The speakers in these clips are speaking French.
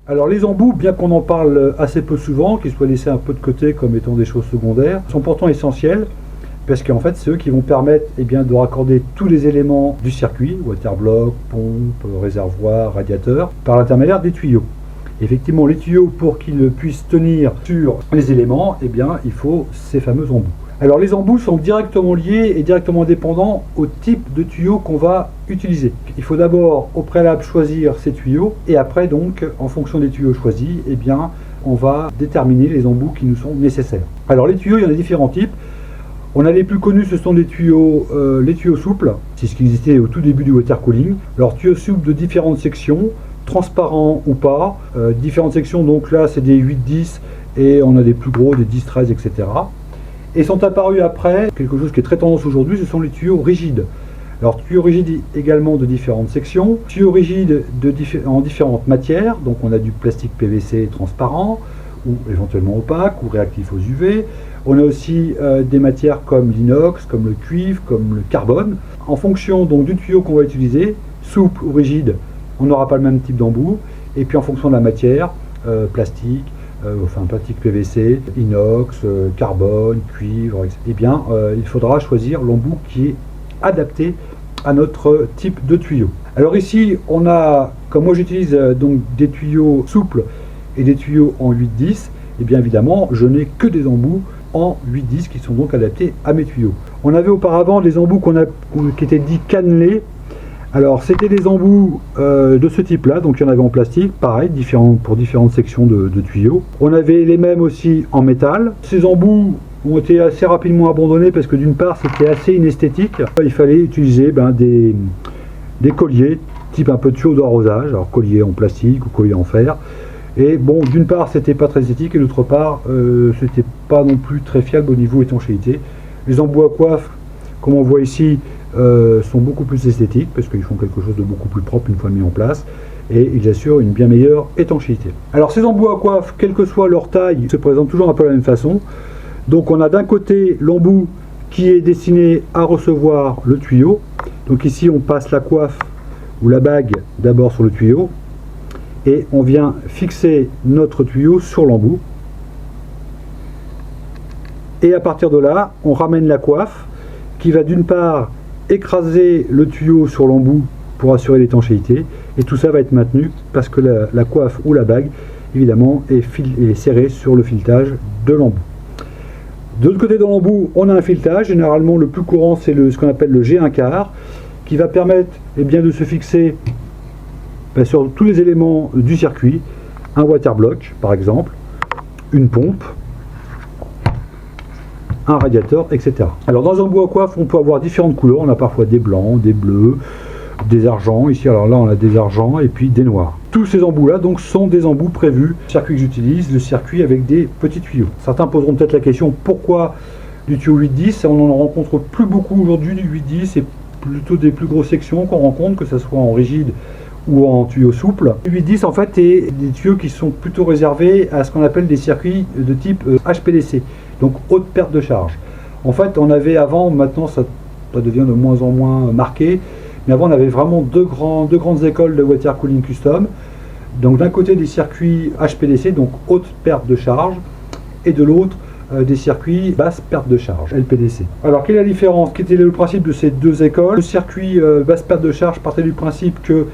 Alors les embouts, bien qu'on en parle assez peu souvent, qu'ils soient laissés un peu de côté comme étant des choses secondaires, sont pourtant essentiels parce qu'en fait c'est eux qui vont permettre de raccorder tous les éléments du circuit, waterblock, pompe, réservoir, radiateur, par l'intermédiaire des tuyaux. Effectivement, les tuyaux, pour qu'ils puissent tenir sur les éléments, il faut ces fameux embouts. Alors les embouts sont directement liés et directement dépendants au type de tuyau qu'on va utiliser. Il faut d'abord au préalable choisir ces tuyaux et après donc en fonction des tuyaux choisis, on va déterminer les embouts qui nous sont nécessaires. Alors les tuyaux, il y en a différents types. On a les plus connus, ce sont les tuyaux souples, c'est ce qui existait au tout début du water cooling. Alors tuyaux souples de différentes sections, transparents ou pas, différentes sections, donc là c'est des 8-10 et on a des plus gros, des 10-13, etc. Et sont apparus après, quelque chose qui est très tendance aujourd'hui, ce sont les tuyaux rigides. Alors tuyaux rigides également de différentes sections, tuyaux rigides en différentes matières, donc on a du plastique PVC transparent, ou éventuellement opaque, ou réactif aux UV. On a aussi des matières comme l'inox, comme le cuivre, comme le carbone. En fonction donc du tuyau qu'on va utiliser, souple ou rigide, on n'aura pas le même type d'embout. Et puis en fonction de la matière, plastique PVC, inox, carbone, cuivre, il faudra choisir l'embout qui est adapté à notre type de tuyau. Alors ici, on a, comme moi j'utilise donc des tuyaux souples et des tuyaux en 8-10, évidemment, je n'ai que des embouts en 8-10 qui sont donc adaptés à mes tuyaux. On avait auparavant des embouts qui étaient dits cannelés. Alors c'était des embouts de ce type là, donc il y en avait en plastique, pareil, pour différentes sections de tuyaux. On avait les mêmes aussi en métal. Ces embouts ont été assez rapidement abandonnés parce que d'une part c'était assez inesthétique. Il fallait utiliser des colliers, type un peu de tuyaux d'arrosage, alors collier en plastique ou collier en fer. Et bon, d'une part c'était pas très esthétique et d'autre part c'était pas non plus très fiable au niveau étanchéité. Les embouts à coiffe, comme on voit ici, sont beaucoup plus esthétiques parce qu'ils font quelque chose de beaucoup plus propre une fois mis en place et ils assurent une bien meilleure étanchéité. Alors ces embouts à coiffe, quelle que soit leur taille, se présentent toujours un peu de la même façon. Donc on a d'un côté l'embout qui est destiné à recevoir le tuyau. Donc ici on passe la coiffe ou la bague d'abord sur le tuyau et on vient fixer notre tuyau sur l'embout. Et à partir de là, on ramène la coiffe qui va d'une part écraser le tuyau sur l'embout pour assurer l'étanchéité et tout ça va être maintenu parce que la coiffe ou la bague évidemment est serrée sur le filetage de l'embout. De l'autre côté de l'embout, on a un filetage, généralement le plus courant c'est ce qu'on appelle le G1/4 qui va permettre de se fixer sur tous les éléments du circuit, un waterblock par exemple, une pompe, un radiateur, etc. Alors dans un embout à coiffe, on peut avoir différentes couleurs. On a parfois des blancs, des bleus, des argents. Ici, alors là, on a des argents et puis des noirs. Tous ces embouts-là, donc, sont des embouts prévus. Le circuit que j'utilise, le circuit avec des petits tuyaux. Certains poseront peut-être la question pourquoi du tuyau 8-10 ? On n'en rencontre plus beaucoup aujourd'hui du 8-10. C'est plutôt des plus grosses sections qu'on rencontre, que ce soit en rigide ou en tuyau souple. Le 8-10 en fait est des tuyaux qui sont plutôt réservés à ce qu'on appelle des circuits de type HPDC, donc haute perte de charge. En fait on avait avant, maintenant ça devient de moins en moins marqué, mais avant on avait vraiment deux grandes écoles de water cooling custom. Donc d'un côté des circuits HPDC, donc haute perte de charge, et de l'autre des circuits basse perte de charge, LPDC. Alors quelle est la différence? Quel était le principe de ces deux écoles? Le circuit basse perte de charge partait du principe que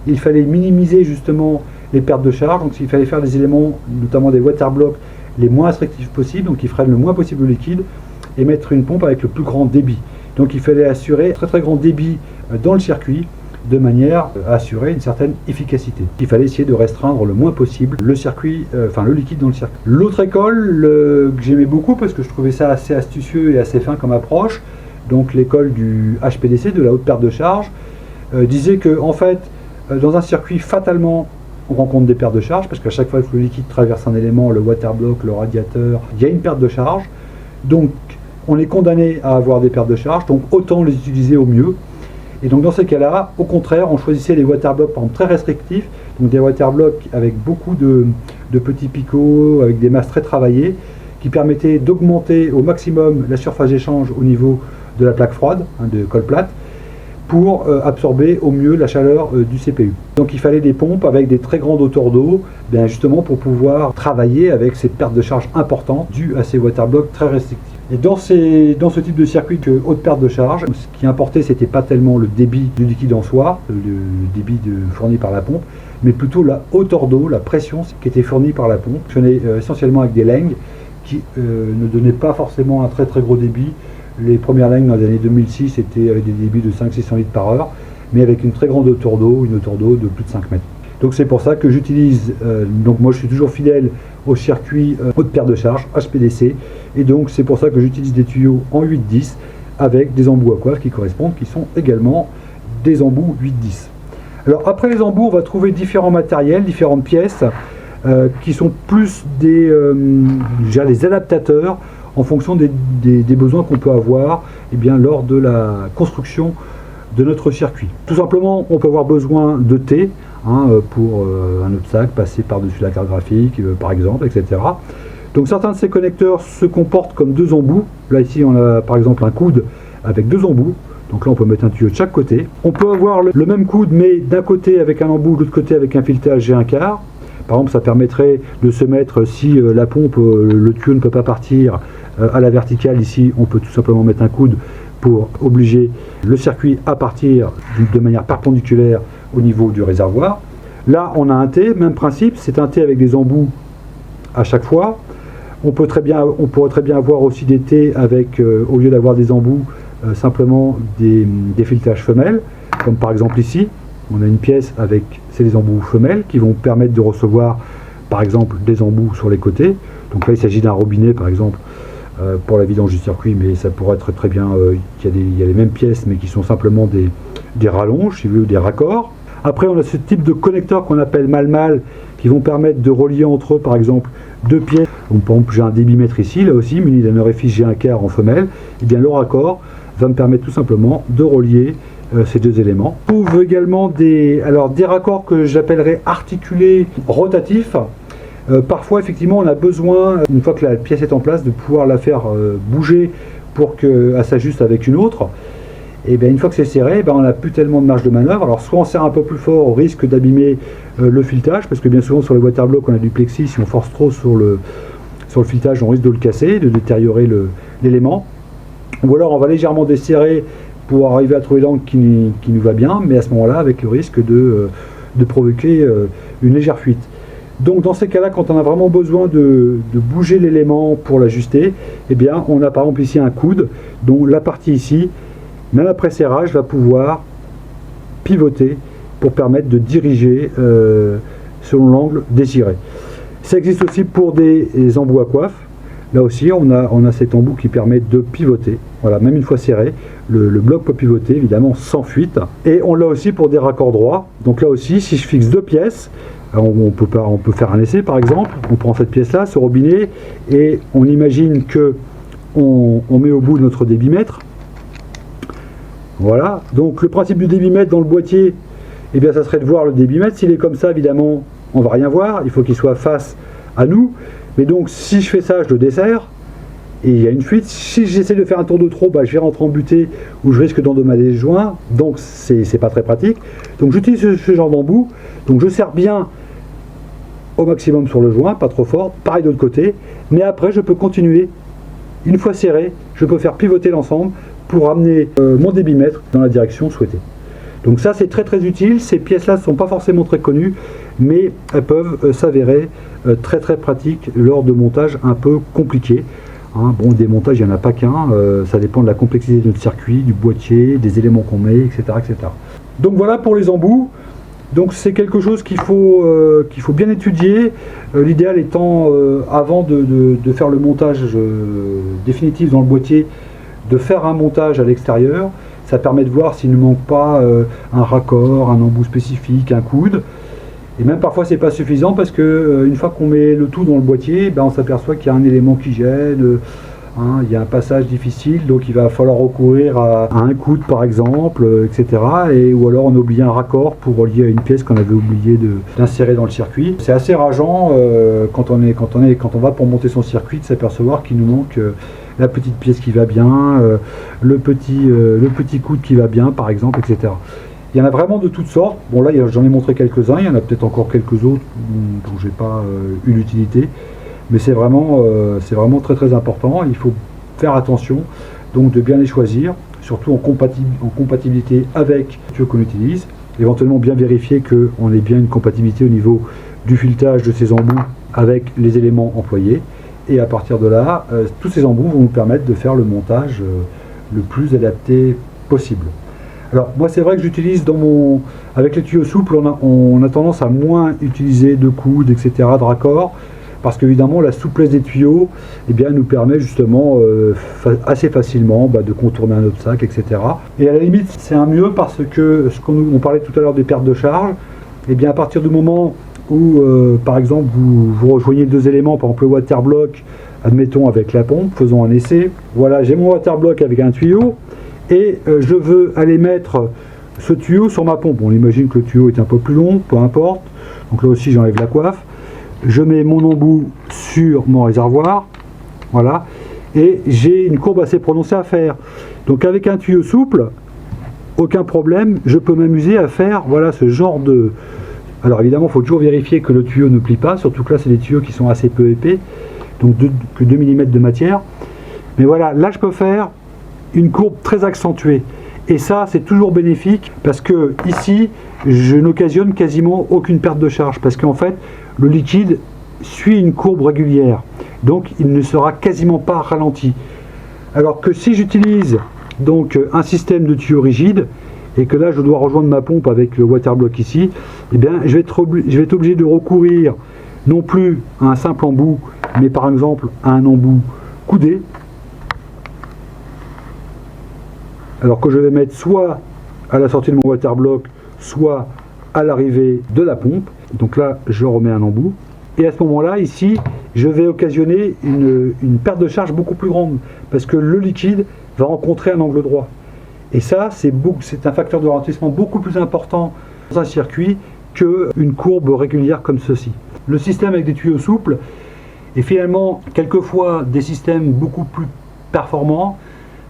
il fallait minimiser justement les pertes de charge, donc il fallait faire des éléments, notamment des waterblocks, les moins restrictifs possibles, donc qui freinent le moins possible le liquide, et mettre une pompe avec le plus grand débit. Donc il fallait assurer un très grand débit dans le circuit, de manière à assurer une certaine efficacité. Il fallait essayer de restreindre le moins possible le circuit, le liquide dans le circuit. L'autre école que j'aimais beaucoup parce que je trouvais ça assez astucieux et assez fin comme approche, donc l'école du HPDC, de la haute perte de charge, disait que en fait, dans un circuit, fatalement, on rencontre des pertes de charge, parce qu'à chaque fois que le liquide traverse un élément, le waterblock, le radiateur, il y a une perte de charge. Donc, on est condamné à avoir des pertes de charge, donc autant les utiliser au mieux. Et donc, dans ces cas-là, au contraire, on choisissait les waterblocks, par exemple, très restrictifs, donc des waterblocks avec beaucoup de petits picots, avec des masses très travaillées, qui permettaient d'augmenter au maximum la surface d'échange au niveau de la plaque froide, de colle plate, pour absorber au mieux la chaleur du CPU. Donc il fallait des pompes avec des très grandes hauteurs d'eau, bien justement pour pouvoir travailler avec cette perte de charge importante due à ces waterblocks très restrictifs. Et dans ce type de circuit de haute perte de charge, ce qui importait, c'était pas tellement le débit du liquide en soi, le débit fourni par la pompe, mais plutôt la hauteur d'eau, la pression qui était fournie par la pompe. Fonctionnait essentiellement avec des laines qui ne donnaient pas forcément un très gros débit. Les premières laines dans les années 2006 étaient avec des débits de 500-600 litres par heure, mais avec une très grande hauteur d'eau, une hauteur d'eau de plus de 5 mètres. Donc c'est pour ça que j'utilise, donc moi je suis toujours fidèle au circuit haute perte de charge, HPDC, et donc c'est pour ça que j'utilise des tuyaux en 8-10 avec des embouts Aquaf qui correspondent, qui sont également des embouts 8-10. Alors après les embouts, on va trouver différents matériels, différentes pièces, qui sont plus des adaptateurs en fonction des besoins qu'on peut avoir lors de la construction de notre circuit. Tout simplement, on peut avoir besoin de T pour un autre sac, passer par-dessus la carte graphique, par exemple, etc. Donc certains de ces connecteurs se comportent comme deux embouts. Là ici, on a par exemple un coude avec deux embouts. Donc là, on peut mettre un tuyau de chaque côté. On peut avoir le même coude, mais d'un côté avec un embout, de l'autre côté avec un filetage G1/4. Par exemple, ça permettrait de se mettre, si la pompe, le tuyau ne peut pas partir à la verticale, ici, on peut tout simplement mettre un coude pour obliger le circuit à partir de manière perpendiculaire au niveau du réservoir. Là, on a un T, même principe, c'est un T avec des embouts à chaque fois. On pourrait très bien avoir aussi des T avec, au lieu d'avoir des embouts, simplement des filetages femelles, comme par exemple ici. On a une pièce avec des embouts femelles qui vont permettre de recevoir par exemple des embouts sur les côtés. Donc là il s'agit d'un robinet par exemple pour la vidange du circuit, mais ça pourrait être très bien, il y a les mêmes pièces mais qui sont simplement des rallonges, si vous voulez, ou des raccords. Après on a ce type de connecteurs qu'on appelle mal-mal qui vont permettre de relier entre eux par exemple deux pièces. Donc par exemple j'ai un débitmètre ici, là aussi muni d'un orifice G1/4 en femelle, et bien le raccord va me permettre tout simplement de relier ces deux éléments. On trouve également des raccords que j'appellerais articulés rotatifs. Parfois effectivement on a besoin, une fois que la pièce est en place, de pouvoir la faire bouger pour qu'elle s'ajuste avec une autre. Et bien une fois que c'est serré, on n'a plus tellement de marge de manœuvre. Alors soit on serre un peu plus fort au risque d'abîmer le filetage, parce que bien souvent sur les waterblocks on a du plexi, si on force trop sur le filetage on risque de le casser, de détériorer l'élément. Ou alors on va légèrement desserrer pour arriver à trouver l'angle qui nous va bien, mais à ce moment-là avec le risque de provoquer une légère fuite. Donc dans ces cas-là, quand on a vraiment besoin de bouger l'élément pour l'ajuster, on a par exemple ici un coude, dont la partie ici, même après serrage, va pouvoir pivoter pour permettre de diriger selon l'angle désiré. Ça existe aussi pour des embouts Aquaf. Là aussi, on a cet embout qui permet de pivoter. Voilà, même une fois serré, le bloc peut pivoter, évidemment, sans fuite. Et on l'a aussi pour des raccords droits. Donc là aussi, si je fixe deux pièces, on peut faire un essai, par exemple. On prend cette pièce-là, ce robinet, et on imagine que on met au bout de notre débitmètre. Voilà. Donc le principe du débitmètre dans le boîtier, ça serait de voir le débitmètre. S'il est comme ça, évidemment, on ne va rien voir. Il faut qu'il soit face à nous. Mais donc si je fais ça, je le desserre et il y a une fuite. Si j'essaie de faire un tour de trop, je vais rentrer en butée où je risque d'endommager les joints, donc c'est pas très pratique. Donc j'utilise ce genre d'embout, donc je serre bien au maximum sur le joint, pas trop fort, pareil de l'autre côté, mais après je peux continuer, une fois serré, je peux faire pivoter l'ensemble pour amener mon débitmètre dans la direction souhaitée. Donc ça c'est très utile. Ces pièces-là ne sont pas forcément très connues, mais elles peuvent s'avérer très pratiques lors de montages un peu compliqués. Bon, des montages, il n'y en a pas qu'un, ça dépend de la complexité de notre circuit, du boîtier, des éléments qu'on met, etc., etc. Donc voilà pour les embouts. Donc c'est quelque chose qu'il faut bien étudier. L'idéal étant, avant de faire le montage définitif dans le boîtier, de faire un montage à l'extérieur. Ça permet de voir s'il ne manque pas un raccord, un embout spécifique, un coude. Et même parfois c'est pas suffisant parce que une fois qu'on met le tout dans le boîtier, on s'aperçoit qu'il y a un élément qui gêne, hein. Il y a un passage difficile, donc il va falloir recourir à un coude par exemple, etc. Ou alors on a oublié un raccord pour relier à une pièce qu'on avait oublié d'insérer dans le circuit. C'est assez rageant quand on va pour monter son circuit de s'apercevoir qu'il nous manque la petite pièce qui va bien, le petit coude qui va bien par exemple, etc. Il y en a vraiment de toutes sortes. Bon là j'en ai montré quelques-uns, il y en a peut-être encore quelques autres dont j'ai pas eu l'utilité. Mais c'est vraiment très très important. Il faut faire attention donc de bien les choisir, surtout en compatibilité avec le tuyau qu'on utilise. Éventuellement bien vérifier qu'on ait bien une compatibilité au niveau du filetage de ces embouts avec les éléments employés. Et à partir de là, tous ces embouts vont nous permettre de faire le montage le plus adapté possible. Alors moi c'est vrai que j'utilise avec les tuyaux souples, on a tendance à moins utiliser de coudes, etc., de raccords, parce qu'évidemment la souplesse des tuyaux nous permet justement assez facilement de contourner un obstacle, etc. Et à la limite c'est un mieux parce que on parlait tout à l'heure des pertes de charge, à partir du moment où par exemple vous rejoignez deux éléments, par exemple le waterblock, admettons avec la pompe, faisons un essai. Voilà, j'ai mon waterblock avec un tuyau et je veux aller mettre ce tuyau sur ma pompe. On imagine que le tuyau est un peu plus long, peu importe. Donc là aussi j'enlève la coiffe. Je mets mon embout sur mon réservoir, voilà, et j'ai une courbe assez prononcée à faire. Donc avec un tuyau souple, aucun problème, je peux m'amuser à faire ce genre de... Alors évidemment, il faut toujours vérifier que le tuyau ne plie pas, surtout que là c'est des tuyaux qui sont assez peu épais, donc que 2 mm de matière. Mais voilà, là je peux faire une courbe très accentuée. Et ça, c'est toujours bénéfique parce que ici, je n'occasionne quasiment aucune perte de charge parce qu'en fait, le liquide suit une courbe régulière. Donc, il ne sera quasiment pas ralenti. Alors que si j'utilise donc un système de tuyau rigide et que là, je dois rejoindre ma pompe avec le waterblock ici, je vais être obligé de recourir non plus à un simple embout, mais par exemple à un embout coudé. Alors que je vais mettre soit à la sortie de mon waterblock, soit à l'arrivée de la pompe. Donc là, je remets un embout. Et à ce moment-là, ici, je vais occasionner une perte de charge beaucoup plus grande, parce que le liquide va rencontrer un angle droit. Et ça, c'est un facteur de ralentissement beaucoup plus important dans un circuit qu'une courbe régulière comme ceci. Le système avec des tuyaux souples est finalement quelquefois des systèmes beaucoup plus performants,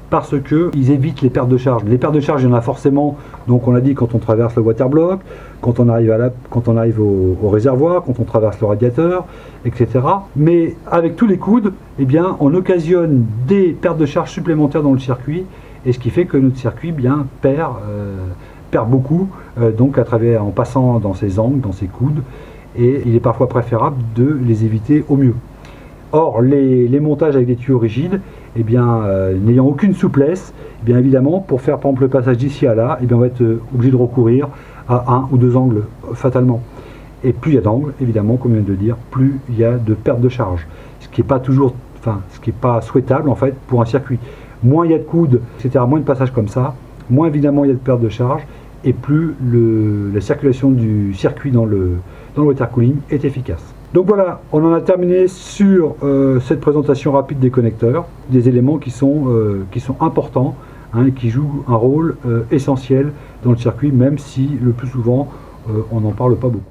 parce qu'ils évitent les pertes de charge. Les pertes de charge, il y en a forcément, donc on l'a dit, quand on traverse le waterblock, quand on arrive au réservoir, quand on traverse le radiateur, etc. Mais avec tous les coudes, on occasionne des pertes de charge supplémentaires dans le circuit, et ce qui fait que notre circuit perd beaucoup, donc en passant dans ces angles, dans ces coudes, et il est parfois préférable de les éviter au mieux. Or, les montages avec des tuyaux rigides, n'ayant aucune souplesse, évidemment, pour faire par exemple le passage d'ici à là, on va être obligé de recourir à un ou deux angles fatalement. Et plus il y a d'angles, évidemment, comme on vient de le dire, plus il y a de perte de charge. Ce qui n'est pas souhaitable en fait pour un circuit. Moins il y a de coudes, etc., moins de passages comme ça, moins évidemment il y a de perte de charge, et plus la circulation du circuit dans le water cooling est efficace. Donc voilà, on en a terminé sur cette présentation rapide des connecteurs, des éléments qui sont importants, et qui jouent un rôle essentiel dans le circuit, même si le plus souvent on n'en parle pas beaucoup.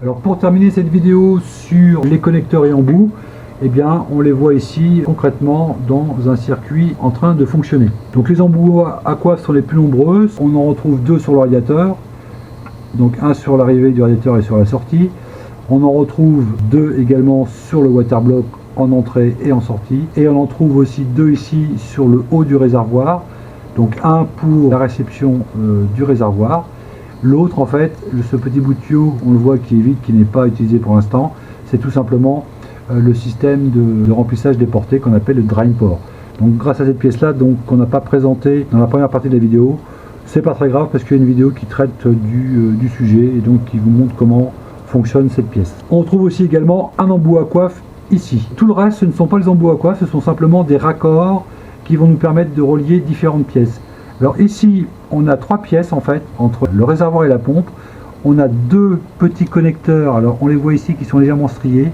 Alors pour terminer cette vidéo sur les connecteurs et embouts, on les voit ici concrètement dans un circuit en train de fonctionner. Donc les embouts à coiffe sont les plus nombreux. On en retrouve deux sur le radiateur, donc un sur l'arrivée du radiateur et sur la sortie. On en retrouve deux également sur le waterblock en entrée et en sortie. Et on en trouve aussi deux ici sur le haut du réservoir. Donc un pour la réception du réservoir. L'autre en fait, ce petit bout de tuyau, on le voit qui est vide, qui n'est pas utilisé pour l'instant, c'est tout simplement le système de remplissage des portées qu'on appelle le drain port. Donc grâce à cette pièce là, qu'on n'a pas présentée dans la première partie de la vidéo, c'est pas très grave parce qu'il y a une vidéo qui traite du sujet et donc qui vous montre comment fonctionne cette pièce. On retrouve aussi également un embout à coiffe ici. Tout le reste, ce ne sont pas les embouts à coiffe, ce sont simplement des raccords qui vont nous permettre de relier différentes pièces. Alors ici, on a trois pièces en fait, entre le réservoir et la pompe. on a deux petits connecteurs, alors on les voit ici qui sont légèrement striés,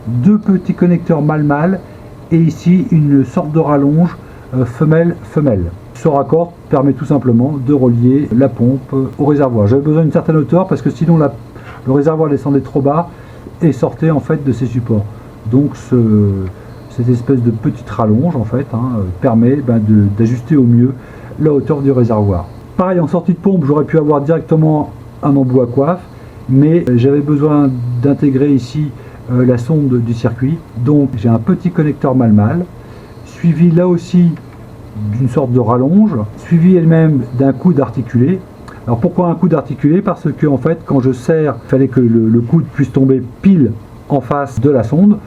deux petits connecteurs mâle-mâle et ici une sorte de rallonge femelle-femelle. Ce raccord permet tout simplement de relier la pompe au réservoir. J'avais besoin d'une certaine hauteur parce que sinon le réservoir descendait trop bas et sortait en fait de ses supports. Donc cette espèce de petite rallonge en fait permet d'ajuster au mieux la hauteur du réservoir. Pareil, en sortie de pompe, j'aurais pu avoir directement un embout à coiffe, mais j'avais besoin d'intégrer ici la sonde du circuit. Donc j'ai un petit connecteur mâle-mâle, suivi là aussi d'une sorte de rallonge, suivi elle-même d'un coude articulé. Alors pourquoi un coude articulé? Parce que en fait, quand je serre, il fallait que le coude puisse tomber pile en face de la sonde,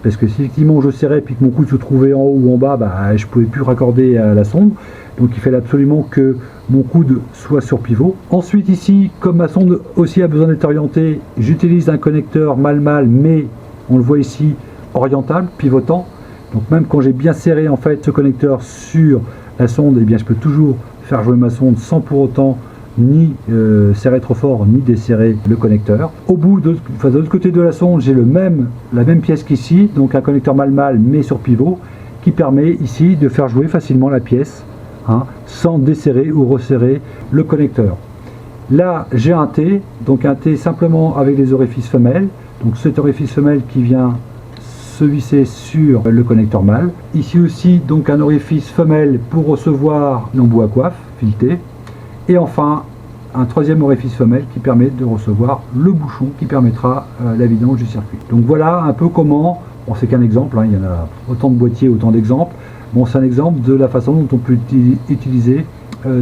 parce que si effectivement je serrais puis que mon coude se trouvait en haut ou en bas, je ne pouvais plus raccorder à la sonde. Donc il fallait absolument que mon coude soit sur pivot. Ensuite ici, comme ma sonde aussi a besoin d'être orientée, j'utilise un connecteur mâle-mâle, mais on le voit ici, orientable, pivotant. Donc même quand j'ai bien serré en fait ce connecteur sur la sonde, eh bien je peux toujours faire jouer ma sonde sans pour autant ni serrer trop fort ni desserrer le connecteur. Au bout de l'autre côté de la sonde, j'ai la même pièce qu'ici, donc un connecteur mâle-mâle mais sur pivot, qui permet ici de faire jouer facilement la pièce sans desserrer ou resserrer le connecteur. Là j'ai un T, donc un T simplement avec les orifices femelles, donc cet orifice femelle qui vient se visser sur le connecteur mâle. Ici aussi donc un orifice femelle pour recevoir l'embout à coiffe fileté. Et enfin, un troisième orifice femelle qui permet de recevoir le bouchon qui permettra la vidange du circuit. Donc voilà un peu comment, bon, c'est qu'un exemple, il y en a autant de boîtiers, autant d'exemples. Bon, c'est un exemple de la façon dont on peut utiliser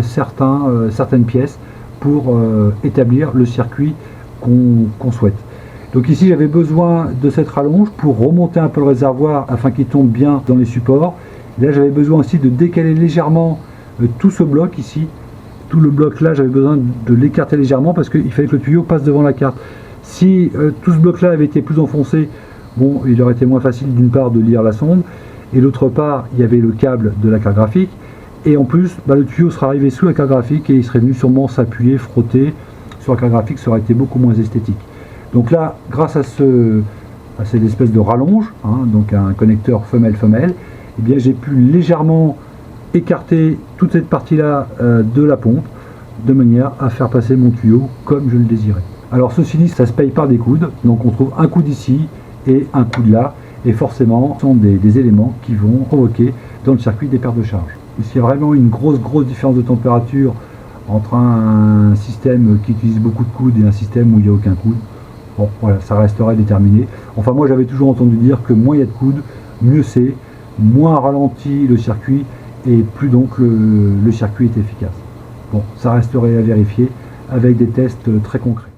certaines pièces pour établir le circuit qu'on souhaite. Donc ici, j'avais besoin de cette rallonge pour remonter un peu le réservoir afin qu'il tombe bien dans les supports. Là, j'avais besoin aussi de décaler légèrement tout ce bloc ici. Tout le bloc là, j'avais besoin de l'écarter légèrement parce qu'il fallait que le tuyau passe devant la carte. Si tout ce bloc là avait été plus enfoncé, bon, il aurait été moins facile d'une part de lire la sonde, et d'autre part, il y avait le câble de la carte graphique, et en plus, le tuyau serait arrivé sous la carte graphique et il serait venu sûrement s'appuyer, frotter sur la carte graphique, ça aurait été beaucoup moins esthétique. Donc là, grâce à cette espèce de rallonge, donc un connecteur femelle-femelle, eh bien j'ai pu légèrement écarter toute cette partie-là de la pompe, de manière à faire passer mon tuyau comme je le désirais. Alors ceci dit, ça se paye par des coudes, donc on trouve un coude ici et un coude là, et forcément ce sont des éléments qui vont provoquer dans le circuit des pertes de charge. Ici, il y a vraiment une grosse différence de température entre un système qui utilise beaucoup de coudes et un système où il n'y a aucun coude. Bon, voilà, ça resterait déterminé. Enfin, moi j'avais toujours entendu dire que moins il y a de coudes, mieux c'est, moins ralentit le circuit et plus donc le circuit est efficace. Bon, ça resterait à vérifier avec des tests très concrets.